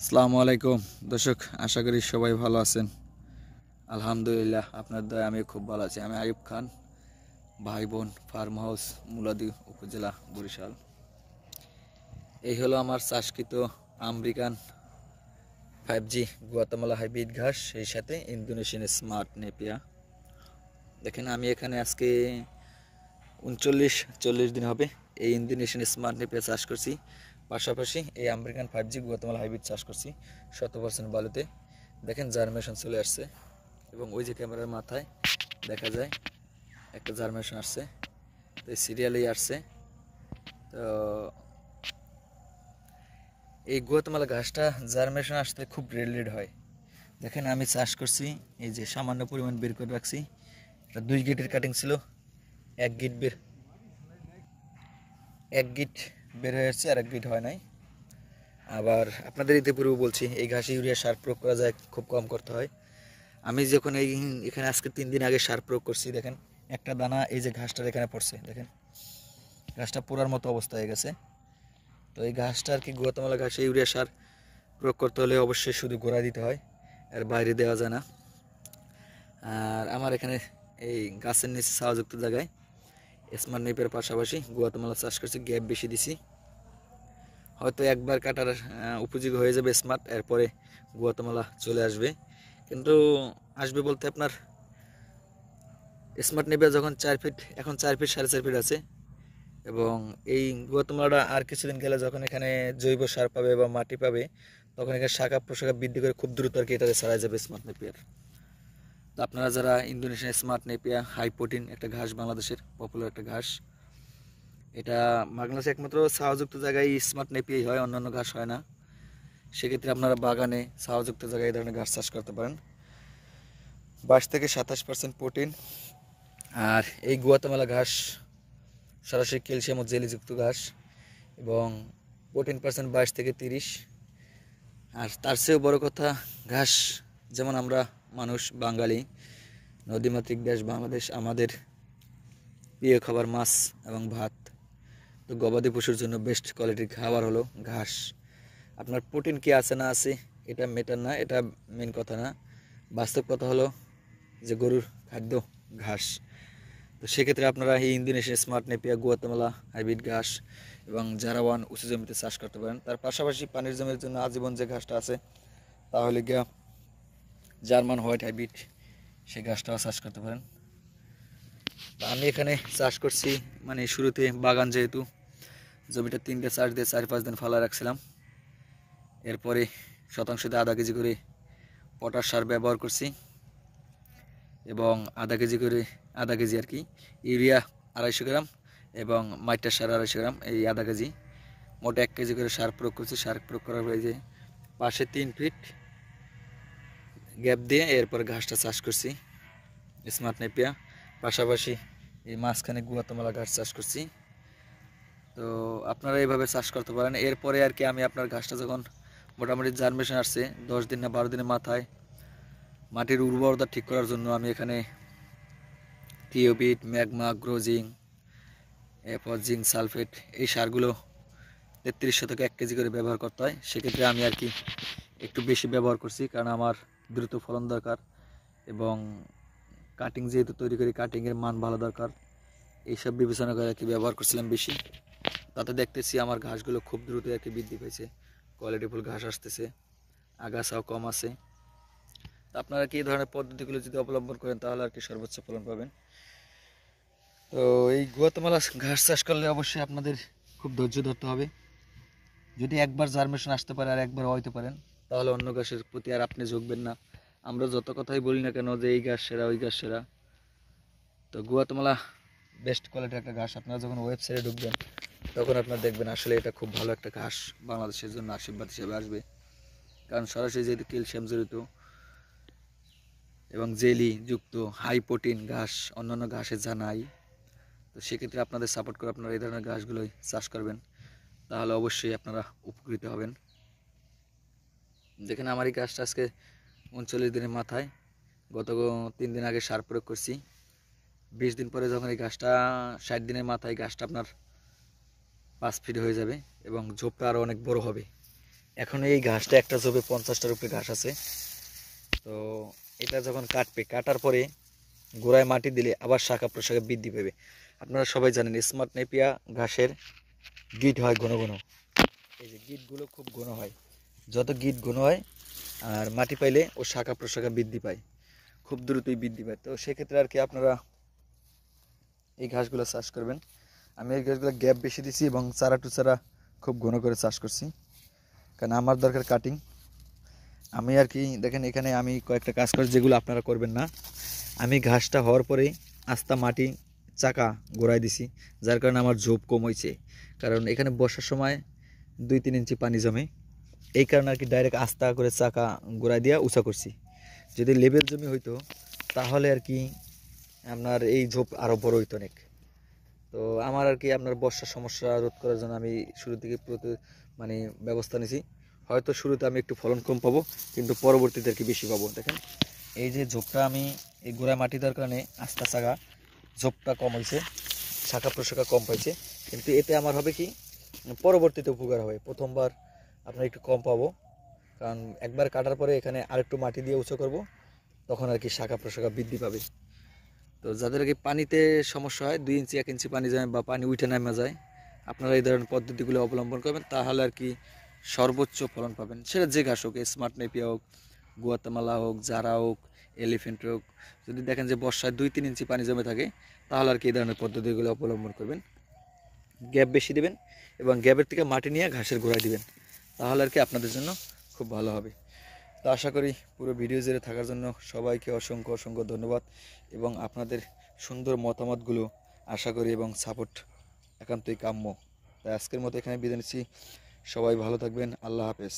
আসসালামু আলাইকুম দর্শক, আশা করি সবাই ভালো আছেন। আলহামদুলিল্লাহ, আপনার দয়া আমি খুব ভালো আছি। আমি আইয়ুব খান, ভাই বোন ফার্ম হাউস, মুলাদি উপজেলা, বরিশাল। এই হলো আমার চাষকৃত আমেরিকান 5G গুয়াতেমালা হাইব্রিড ঘাস, সেই সাথে ইন্দোনেশিয়ান স্মার্ট নেপিয়া। দেখেন, আমি এখানে আজকে 39-40 দিন হবে এই ইন্দোনেশিয়ান স্মার্ট নেপিয়া চাষ করছি। পাশাপাশি এই আমেরিকান 5G গুয়াতেমালা হাইব্রিড চাষ করছি 100% বালুতে। দেখেন, জার্মিনেশন চলে আসছে এবং ওই যে ক্যামেরার মাথায় দেখা যায় একটা জার্মিনেশন আসছে, তো এই সিরিয়ালেই আসছে। তো এই গুয়াতেমালা ঘাসটা জার্মিনেশন আসতে খুব রেড হয়। দেখেন, আমি চাষ করছি, এই যে সামান্য পরিমাণ বের করে রাখছি। এটা 2 গিটের কাটিং ছিল, 1 গিট বের হয়ে আসছে, আর 1 গিট হয় নাই। আবার আপনাদের ইতিপূর্বে বলছি, এই ঘাসে ইউরিয়া সার প্রয়োগ করা যায়, খুব কম করতে হয়। আমি যখন এখানে আজকে 3 দিন আগে সার প্রয়োগ করছি, দেখেন একটা দানা এই যে ঘাসটার এখানে পড়ছে, দেখেন ঘাসটা পোড়ার মতো অবস্থা হয়ে গেছে। তো এই ঘাসটা আর কি, গুয়াতেমালা ঘাসে ইউরিয়া সার প্রয়োগ করতে হলে অবশ্যই শুধু গোড়া দিতে হয়, আর বাইরে দেওয়া যায় না। আর আমার এখানে এই গাছের নিচে ছাওয়াযুক্ত জায়গায় স্মার্ট নেপের পাশাপাশি গুয়াতেমালা চাষ করছি, গ্যাপ বেশি দিছি। হয়তো একবার কাটার উপযোগী হয়ে যাবে স্মার্ট, এরপরে গুয়াতেমালা চলে আসবে। কিন্তু আসবে বলতে আপনার স্মার্ট নেপিয়া যখন 4 ফিট, এখন 4 ফিট 4.5 ফিট আছে, এবং এই গুয়াতেমালাটা আর কিছুদিন গেলে যখন এখানে জৈব সার পাবে বা মাটি পাবে, তখন এখানে শাখা প্রশাখা বৃদ্ধি করে খুব দ্রুত আর কি এটাতে ছাড়া যাবে স্মার্ট নেপিয়ার। তো আপনারা যারা ইন্দোনেশিয়ান স্মার্ট নেপিয়া হাই প্রোটিন একটা ঘাস, বাংলাদেশের পপুলার একটা ঘাস, এটা বাংলাদেশে একমাত্র ছাওয়াযুক্ত জায়গায় স্মার্ট নেপিয়াই হয়, অন্যান্য ঘাস হয় না। সেক্ষেত্রে আপনারা বাগানে ছাওয়াযুক্ত জায়গায় এই ধরনের ঘাস চাষ করতে পারেন। 22-27% প্রোটিন। আর এই গুয়াতেমালা ঘাস সরাসরি ক্যালসিয়াম ও জেলিযুক্ত ঘাস, এবং প্রোটিন পার্সেন্ট 22-30। আর তার চেয়েও বড় কথা, ঘাস যেমন আমরা মানুষ বাঙালি, নদীমাতৃক দেশ বাংলাদেশ, আমাদের প্রিয় খাবার মাছ এবং ভাত। তো গবাদি পশুর জন্য বেস্ট কোয়ালিটির খাবার হলো ঘাস। আপনার প্রোটিন কি আছে না আছে এটা ম্যাটার না, এটা মেন কথা না। বাস্তব কথা হলো যে গরুর খাদ্য ঘাস। তো সেক্ষেত্রে আপনারা এই ইন্দোনেশিয়ান স্মার্ট নেপিয়া, গুয়াতেমালা হাইব্রিড ঘাস এবং জারাওয়ান উঁচু জমিতে চাষ করতে পারেন। তার পাশাপাশি পানির জমির জন্য আজীবন যে ঘাসটা আছে, তাহলে গিয়া জার্মান হোয়াইট হাইব্রিড, সেই ঘাসটাও চাষ করতে পারেন। আমি এখানে চাষ করছি, মানে শুরুতে বাগান যেহেতু, জমিটা 3টে চাষ দিয়ে 4-5 দিন ফালা রাখছিলাম। এরপরে শতাংশতে আধা কেজি করে পটাশ সার ব্যবহার করছি, এবং আধা কেজি আর কি ইউরিয়া 250 গ্রাম, এবং মাইটার সার 250 গ্রাম, এই আধা কেজি মোট 1 কেজি করে সার প্রয়োগ করছি। সার প্রয়োগ করার পরে যে পাশে 3 ফিট গ্যাপ দিয়ে এরপর ঘাসটা চাষ করছি স্মার্ট নেপিয়া, পাশাপাশি এই মাঝখানে গুয়াতেমালা ঘাস চাষ করছি। তো আপনারা এইভাবে চাষ করতে পারেন। এরপরে আর কি আমি আপনার ঘাসটা যখন মোটামুটি জার্মিনেশন আসছে 10 দিন না 12 দিনের মাথায়, মাটির উর্বরতা ঠিক করার জন্য আমি এখানে থিওবিট, ম্যাগমা, গ্রোজিং, এরপর জিঙ্ক সালফেট, এই সারগুলো 33 শতকে 1 কেজি করে ব্যবহার করতে হয়। সেক্ষেত্রে আমি আর কি একটু বেশি ব্যবহার করছি, কারণ আমার দ্রুত ফলন দরকার, এবং কাটিং যেহেতু তৈরি করি, কাটিংয়ের মান ভালো দরকার, এইসব বিবেচনা করে আর কি ব্যবহার করছিলাম বেশি। তাতে দেখতেছি আমার ঘাসগুলো খুব দ্রুত আর কি বৃদ্ধি পেয়েছে, কোয়ালিটিফুল ঘাস আসতেছে, আগাছাও কম আছে। তো আপনারা কি এই ধরনের পদ্ধতিগুলো যদি অবলম্বন করেন, তাহলে আর কি সর্বোচ্চ ফলন পাবেন। তো এই গুয়াতেমালা ঘাস চাষ করলে অবশ্যই আপনাদের খুব ধৈর্য ধরতে হবে। যদি একবার জার্মিনেশন আসতে পারে আর একবার হইতে পারেন, তাহলে অন্য ঘাসের প্রতি আর আপনি ঝুঁকবেন না। আমরা যত কথাই বলি না কেন যে এই ঘাস সেরা, ওই ঘাস সেরা, তো গুয়াতেমালা বেস্ট কোয়ালিটির একটা ঘাস। আপনারা যখন ওয়েবসাইটে ঢুকবেন, তখন আপনারা দেখবেন আসলে এটা খুব ভালো একটা ঘাস, বাংলাদেশের জন্য আশীর্বাদ হিসেবে আসবে। কারণ সরাসরি যেহেতু ক্যালসিয়াম জড়িত এবং জেলি যুক্ত হাই প্রোটিন ঘাস অন্যান্য ঘাসের যা নাই, তো সেক্ষেত্রে আপনাদের সাপোর্ট করে আপনারা এই ধরনের ঘাসগুলোই চাষ করবেন, তাহলে অবশ্যই আপনারা উপকৃত হবেন। দেখেন, আমার এই গাছটা আজকে 39 দিনের মাথায়, গত 3 দিন আগে সার প্রয়োগ করছি। 20 দিন পরে যখন এই গাছটা 60 দিনের মাথায় গাছটা আপনার 5 ফিট হয়ে যাবে, এবং ঝোপটা আরও অনেক বড় হবে। এখন এই ঘাসটা একটা ঝোপে 50টার উপরে ঘাস আছে। তো এটা যখন কাটার পরে গোড়ায় মাটি দিলে আবার শাখা প্রশাখা বৃদ্ধি পাবে। আপনারা সবাই জানেন স্মার্ট নেপিয়া ঘাসের গিট হয় ঘন ঘন, এই যে গিটগুলো খুব ঘন হয়, যত গিট ঘন হয় আর মাটি পাইলে ও শাখা প্রশাখা বৃদ্ধি পায়, খুব দ্রুতই বৃদ্ধি পায়। তো সেক্ষেত্রে আর কি আপনারা এই ঘাসগুলো চাষ করবেন। আমি এই ঘাসগুলো গ্যাপ বেশি দিছি এবং চারা টু চারা খুব ঘন করে চাষ করছি, কারণ আমার দরকার কাটিং। আমি আর কি দেখেন এখানে আমি কয়েকটা কাজ করি যেগুলো আপনারা করবেন না। আমি ঘাসটা হওয়ার পরে আস্তা মাটি চাকা গোড়ায় দিছি, যার কারণে আমার ঝোপ কম হয়েছে। কারণ এখানে বর্ষার সময় 2-3 ইঞ্চি পানি জমে, এই কারণে আর কি ডাইরেক্ট আস্তা করে চাকা গোড়ায় দিয়ে উঁচা করছি। যদি লেবেল জমি হইতো তাহলে আর কি আপনার এই ঝোপ আরও বড় হইতো অনেক। তো আমার আর কি আপনার বর্ষার সমস্যা রোধ করার জন্য আমি শুরু থেকে মানে ব্যবস্থা নিয়েছি। হয়তো শুরুতে আমি একটু ফলন কম পাবো, কিন্তু পরবর্তীতে আর কি বেশি পাবো। দেখেন এই যে ঝোপটা আমি এই গোড়ায় মাটি দেওয়ার কারণে আস্তা চাকা ঝোপটা কম হয়েছে, শাখা প্রশাখা কম পাইছে। কিন্তু এতে আমার হবে কি পরবর্তীতে উপকার হবে। প্রথমবার আপনার একটু কম পাবো, কারণ একবার কাটার পরে এখানে আরেকটু মাটি দিয়ে উঁচু করব, তখন আর কি শাখা প্রশাখা বৃদ্ধি পাবে। তো যাদের কি পানিতে সমস্যা হয়, 2 ইঞ্চি 1 ইঞ্চি পানি যায় বা পানি উঠে নামা যায়, আপনারা এই ধরনের পদ্ধতিগুলো অবলম্বন করবেন, তাহলে আর কি সর্বোচ্চ ফলন পাবেন। সেটা যে ঘাস হোক, স্মার্ট নেপিয়া হোক, গুয়াতেমালা হোক, জারা হোক, এলিফ্যান্ট হোক। যদি দেখেন যে বর্ষায় 2-3 ইঞ্চি পানি জমে থাকে, তাহলে আর কি এই ধরনের পদ্ধতিগুলো অবলম্বন করবেন। গ্যাপ বেশি দিবেন এবং গ্যাপের থেকে মাটি নিয়ে ঘাসের গোড়ায় দিবেন, তাহলে আর কি আপনাদের জন্য খুব ভালো হবে। তো আশা করি পুরো ভিডিও জুড়ে থাকার জন্য সবাইকে অসংখ্য অসংখ্য ধন্যবাদ, এবং আপনাদের সুন্দর মতামতগুলো আশা করি এবং সাপোর্ট একান্তই কাম্য। তাই আজকের মতো এখানে বিদায় নিচ্ছি। সবাই ভালো থাকবেন। আল্লাহ হাফেজ।